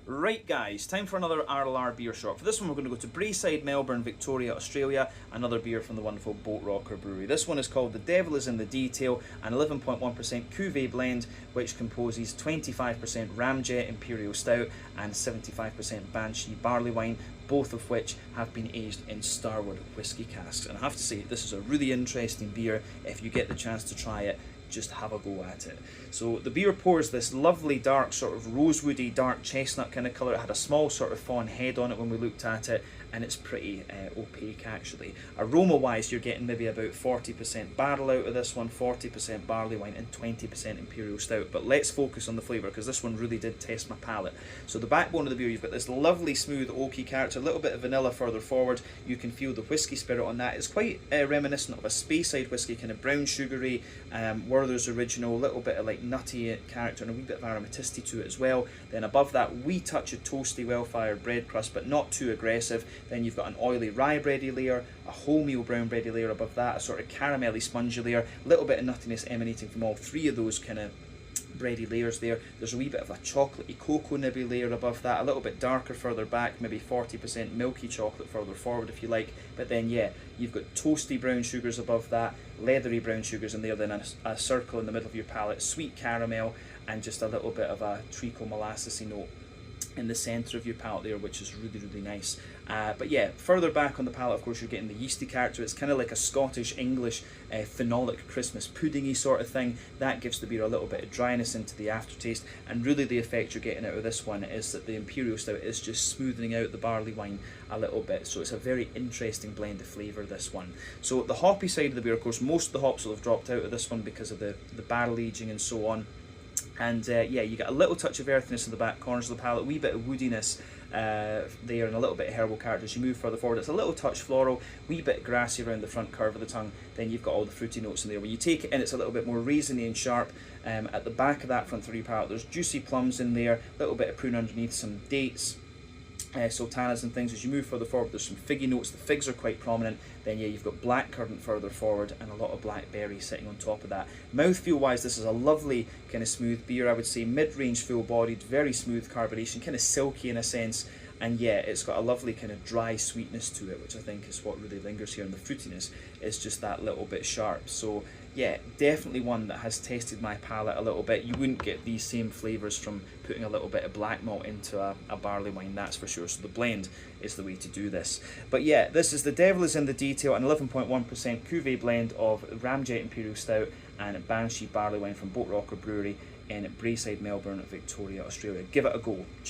Right guys, time for another RLR beer shot. For this one we're going to go to Braeside, Melbourne, Victoria, Australia. Another beer from the wonderful Boatrocker Brewery. This one is called The Devil is in the Detail, an 11.1% cuvee blend which composes 25% Ramjet Imperial Stout and 75% Banshee Barleywine, both of which have been aged in starward whiskey casks. And I have to say, this is a really interesting beer. If you get the chance to try it, just have a go at it. So the beer pours this lovely dark sort of rosewoody dark chestnut kind of colour. It had a small sort of fawn head on it when we looked at it, and it's pretty opaque actually. Aroma wise, you're getting maybe about 40% barrel out of this one, 40% barley wine and 20% imperial stout. But let's focus on the flavour because this one really did test my palate. So the backbone of the beer, you've got this lovely smooth oaky character, a little bit of vanilla further forward. You can feel the whiskey spirit on that. It's quite reminiscent of a Speyside whiskey, kind of brown sugary, Werther's Original, a little bit of like nutty character and a wee bit of aromaticity to it as well. Then above that, wee touch of toasty, well-fired bread crust, but not too aggressive. Then you've got an oily rye bready layer, a wholemeal brown bready layer above that, a sort of caramelly spongy layer, a little bit of nuttiness emanating from all three of those kind of bready layers there. There's a wee bit of a chocolatey cocoa nibby layer above that, a little bit darker further back, maybe 40% milky chocolate further forward if you like. But then yeah, you've got toasty brown sugars above that, leathery brown sugars in there, then a circle in the middle of your palate, sweet caramel, and just a little bit of a treacle molassesy note in the centre of your palate there, which is really, really nice. But yeah, further back on the palate, of course, you're getting the yeasty character. It's kind of like a Scottish-English phenolic Christmas puddingy sort of thing. That gives the beer a little bit of dryness into the aftertaste, and really the effect you're getting out of this one is that the Imperial Stout is just smoothing out the barley wine a little bit. So it's a very interesting blend of flavour, this one. So the hoppy side of the beer, of course, most of the hops will have dropped out of this one because of the barrel aging and so on. And yeah, you get a little touch of earthiness in the back corners of the palate, a wee bit of woodiness there, and a little bit of herbal character as you move further forward. It's a little touch floral, wee bit grassy around the front curve of the tongue. Then you've got all the fruity notes in there. When you take it in, it's a little bit more raisiny and sharp. At the back of that front three palate, there's juicy plums in there, a little bit of prune underneath, some dates, sultanas and things. As you move further forward, there's some figgy notes. The figs are quite prominent. Then yeah, you've got blackcurrant further forward and a lot of blackberry sitting on top of that. Mouthfeel wise, this is a lovely kind of smooth beer. I would say mid-range, full-bodied, very smooth carbonation, kind of silky in a sense. And yeah, it's got a lovely kind of dry sweetness to it, which I think is what really lingers here. And the fruitiness is just that little bit sharp. So yeah, definitely one that has tested my palate a little bit. You wouldn't get these same flavours from putting a little bit of black malt into a barley wine, that's for sure. So the blend is the way to do this. But yeah, this is The Devil is in the Detail, an 11.1% cuvee blend of Ramjet Imperial Stout and Banshee Barley Wine from Boatrocker Brewery in Braeside, Melbourne, Victoria, Australia. Give it a go.